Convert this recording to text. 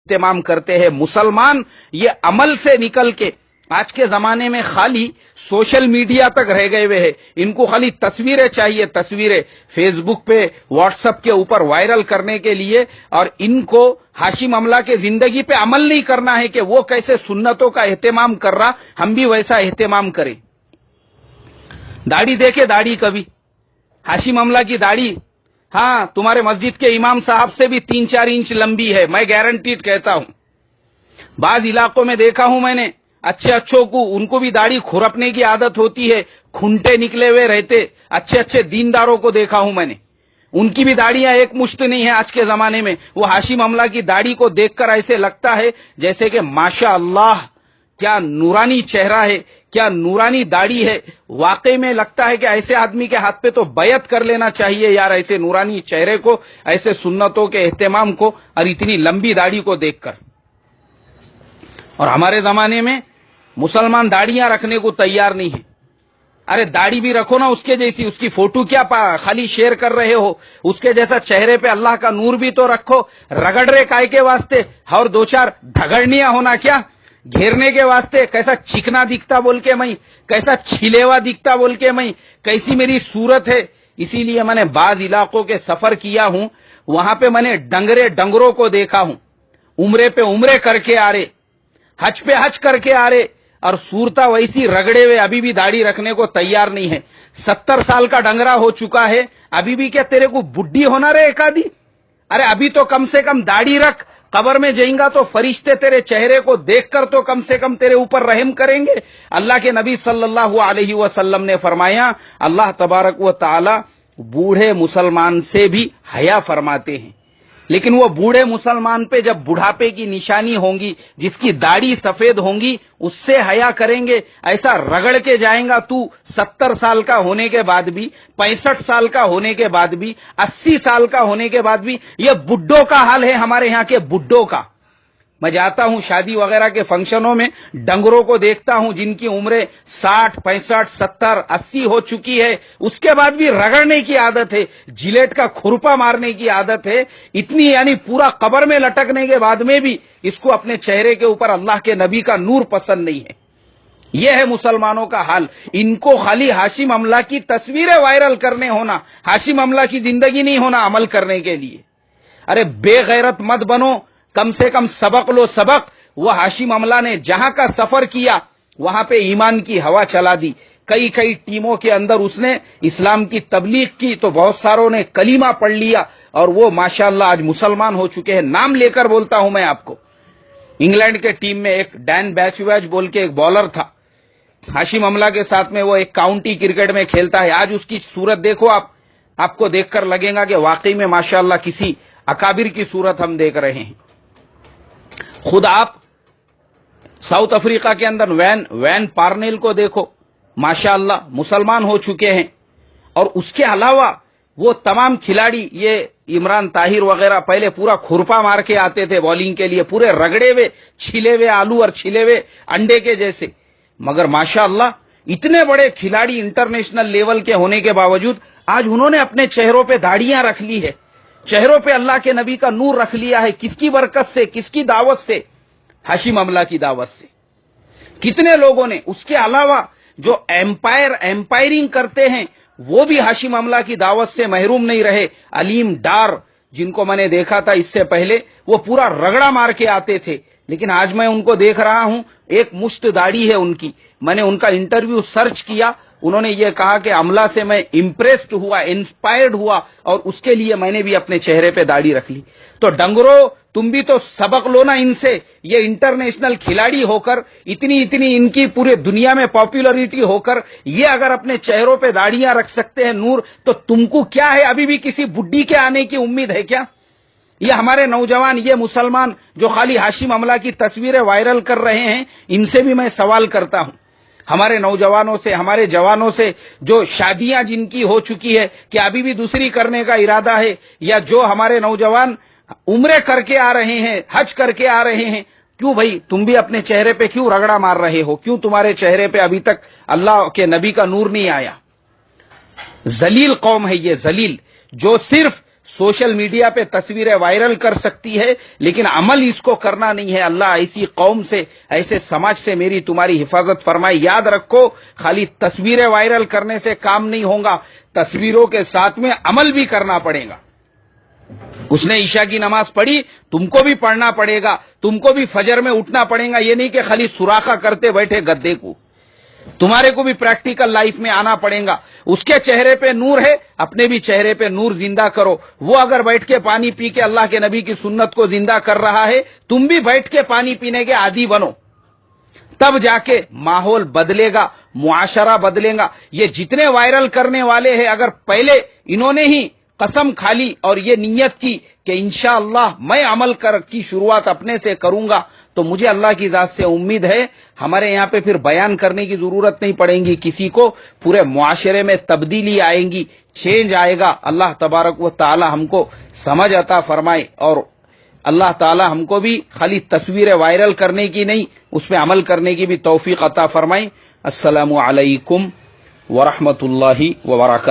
اہتمام کرتے ہیں. مسلمان یہ عمل سے نکل کے آج کے زمانے میں خالی سوشل میڈیا تک رہ گئے ہوئے ہیں. ان کو خالی تصویریں چاہیے, تصویریں فیس بک پہ واٹس ایپ کے اوپر وائرل کرنے کے لیے, اور ان کو ہاشم املا کے زندگی پہ عمل نہیں کرنا ہے کہ وہ کیسے سنتوں کا اہتمام کر رہا, ہم بھی ویسا اہتمام کریں. داڑھی دیکھے داڑھی کبھی ہاشم املا کی داڑھی, ہاں تمہارے مسجد کے امام صاحب سے بھی 3-4 انچ لمبی ہے, میں گارنٹیڈ کہتا ہوں. بعض علاقوں میں دیکھا ہوں میں نے اچھوں کو, ان کو بھی داڑھی کھرپنے کی عادت ہوتی ہے, کھنٹے نکلے ہوئے رہتے. اچھے دینداروں کو دیکھا ہوں میں نے, ان کی بھی داڑیاں ایک مشت نہیں ہے آج کے زمانے میں. وہ ہاشم املا کی داڑھی کو دیکھ کر ایسے لگتا ہے جیسے کہ ماشاء اللہ کیا نورانی چہرہ ہے, کیا نورانی داڑھی ہے. واقعی میں لگتا ہے کہ ایسے آدمی کے ہاتھ پہ تو بیعت کر لینا چاہیے یار, ایسے نورانی چہرے کو, ایسے سنتوں کے اہتمام کو, اور اتنی لمبی داڑھی کو دیکھ کر. اور ہمارے زمانے میں مسلمان داڑیاں رکھنے کو تیار نہیں ہے. ارے داڑھی بھی رکھو نا اس کے جیسی, اس کی فوٹو کیا خالی شیئر کر رہے ہو, اس کے جیسا چہرے پہ اللہ کا نور بھی تو رکھو. رگڑ رے کائے کے واسطے, اور 2-4 دھگڑنیاں ہونا کیا گھیرنے کے واسطے, کیسا چکنا دکھتا بول کے میں, کیسا چھلےوا دکھتا بول کے میں, کیسی میری صورت ہے. اسی لیے میں نے بعض علاقوں کے سفر کیا ہوں, وہاں پہ میں نے ڈنگروں کو دیکھا ہوں, عمرے پہ عمرے کر کے آ رہے, حج پہ حج کر کے آ رہے, اور صورتا ویسی رگڑے ہوئے, ابھی بھی داڑھی رکھنے کو تیار نہیں ہے. 70 سال کا ڈنگرا ہو چکا ہے, ابھی بھی کیا تیرے کو بڈھی ہونا رہے ایک آدھی. ارے ابھی تو کم سے کم داڑھی رکھ, قبر میں جائیں گا تو فرشتے تیرے چہرے کو دیکھ کر تو کم سے کم تیرے اوپر رحم کریں گے. اللہ کے نبی صلی اللہ علیہ وسلم نے فرمایا, اللہ تبارک و تعالی بوڑھے مسلمان سے بھی حیا فرماتے ہیں, لیکن وہ بوڑھے مسلمان پہ جب بڑھاپے کی نشانی ہوں گی, جس کی داڑھی سفید ہوں گی, اس سے حیا کریں گے. ایسا رگڑ کے جائیں گا تو 70 سال کا ہونے کے بعد بھی, 65 سال کا ہونے کے بعد بھی, 80 سال کا ہونے کے بعد بھی. یہ بڈھوں کا حال ہے ہمارے یہاں کے بڈھوں کا. میں جاتا ہوں شادی وغیرہ کے فنکشنوں میں, ڈنگروں کو دیکھتا ہوں جن کی عمریں 60, 65, 70, 80 ہو چکی ہے, اس کے بعد بھی رگڑنے کی عادت ہے, جلیٹ کا کھرپا مارنے کی عادت ہے. اتنی یعنی پورا قبر میں لٹکنے کے بعد میں بھی اس کو اپنے چہرے کے اوپر اللہ کے نبی کا نور پسند نہیں ہے. یہ ہے مسلمانوں کا حال. ان کو خالی ہاشم املا کی تصویریں وائرل کرنے ہونا, ہاشم املا کی زندگی نہیں ہونا عمل کرنے کے لیے. ارے بے غیرت مت بنو, کم سے کم سبق لو سبق. وہ ہاشم املا نے جہاں کا سفر کیا وہاں پہ ایمان کی ہوا چلا دی. کئی ٹیموں کے اندر اس نے اسلام کی تبلیغ کی, تو بہت ساروں نے کلمہ پڑھ لیا, اور وہ ماشاءاللہ آج مسلمان ہو چکے ہیں. نام لے کر بولتا ہوں میں آپ کو. انگلینڈ کے ٹیم میں ایک ڈین بیچویج بول کے ایک بالر تھا, ہاشم املا کے ساتھ میں وہ ایک کاؤنٹی کرکٹ میں کھیلتا ہے. آج اس کی صورت دیکھو آپ کو دیکھ کر لگے گا کہ واقعی میں ماشاءاللہ کسی اکابر کی صورت ہم دیکھ رہے ہیں. خود آپ ساؤتھ افریقہ کے اندر وین پارنیل کو دیکھو, ماشاءاللہ مسلمان ہو چکے ہیں. اور اس کے علاوہ وہ تمام کھلاڑی, یہ عمران طاہر وغیرہ پہلے پورا کھرپا مار کے آتے تھے بالنگ کے لیے, پورے رگڑے ہوئے, چھلے ہوئے آلو اور چھلے ہوئے انڈے کے جیسے. مگر ماشاءاللہ اتنے بڑے کھلاڑی انٹرنیشنل لیول کے ہونے کے باوجود آج انہوں نے اپنے چہروں پہ داڑیاں رکھ لی ہے, چہروں پہ اللہ کے نبی کا نور رکھ لیا ہے. کس کی برکت سے, کس کی دعوت سے؟ ہاشم املا کی دعوت سے. کتنے لوگوں نے, اس کے علاوہ جو ایمپائرنگ کرتے ہیں وہ بھی ہاشم املا کی دعوت سے محروم نہیں رہے. علیم ڈار جن کو میں نے دیکھا تھا اس سے پہلے, وہ پورا رگڑا مار کے آتے تھے, لیکن آج میں ان کو دیکھ رہا ہوں, ایک مشت داڑھی ہے ان کی. میں نے ان کا انٹرویو سرچ کیا, انہوں نے یہ کہا کہ املا سے میں امپریسڈ ہوا, انسپائرڈ ہوا, اور اس کے لیے میں نے بھی اپنے چہرے پہ داڑھی رکھ لی. تو ڈنگرو تم بھی تو سبق لو نا ان سے. یہ انٹرنیشنل کھلاڑی ہو کر, اتنی ان کی پورے دنیا میں پاپولرٹی ہو کر, یہ اگر اپنے چہروں پہ داڑیاں رکھ سکتے ہیں نور, تو تم کو کیا ہے, ابھی بھی کسی بڈھی کے آنے کی امید ہے کیا؟ یہ ہمارے نوجوان, یہ مسلمان جو خالی ہاشم املا کی تصویریں وائرل کر رہے ہیں, ان سے بھی میں سوال کرتا ہوں, ہمارے نوجوانوں سے, ہمارے جوانوں سے, جو شادیاں جن کی ہو چکی ہے کہ ابھی بھی دوسری کرنے کا ارادہ ہے, یا جو ہمارے نوجوان عمرے کر کے آ رہے ہیں, حج کر کے آ رہے ہیں, کیوں بھائی تم بھی اپنے چہرے پہ کیوں رگڑا مار رہے ہو؟ کیوں تمہارے چہرے پہ ابھی تک اللہ کے نبی کا نور نہیں آیا؟ ذلیل قوم ہے یہ, ذلیل, جو صرف سوشل میڈیا پہ تصویریں وائرل کر سکتی ہے لیکن عمل اس کو کرنا نہیں ہے. اللہ ایسی قوم سے، ایسے سماج سے میری تمہاری حفاظت فرمائے. یاد رکھو خالی تصویریں وائرل کرنے سے کام نہیں ہوگا، تصویروں کے ساتھ میں عمل بھی کرنا پڑے گا. اس نے عشاء کی نماز پڑھی، تم کو بھی پڑھنا پڑے گا، تم کو بھی فجر میں اٹھنا پڑے گا. یہ نہیں کہ خالی سوراخا کرتے بیٹھے گدے کو، تمہارے کو بھی پریکٹیکل لائف میں آنا پڑے گا. اس کے چہرے پہ نور ہے، اپنے بھی چہرے پہ نور زندہ کرو. وہ اگر بیٹھ کے پانی پی کے اللہ کے نبی کی سنت کو زندہ کر رہا ہے، تم بھی بیٹھ کے پانی پینے کے عادی بنو، تب جا کے ماحول بدلے گا، معاشرہ بدلے گا. یہ جتنے وائرل کرنے والے ہیں، اگر پہلے انہوں نے ہی قسم کھا لی اور یہ نیت کی کہ انشاءاللہ میں عمل کی شروعات اپنے سے کروں گا، تو مجھے اللہ کی ذات سے امید ہے ہمارے یہاں پہ پھر بیان کرنے کی ضرورت نہیں پڑے گی کسی کو. پورے معاشرے میں تبدیلی آئے گی، چینج آئے گا. اللہ تبارک و تعالی ہم کو سمجھ عطا فرمائے، اور اللہ تعالی ہم کو بھی خالی تصویریں وائرل کرنے کی نہیں، اس پہ عمل کرنے کی بھی توفیق عطا فرمائے. السلام علیکم ورحمۃ اللہ وبرکاتہ.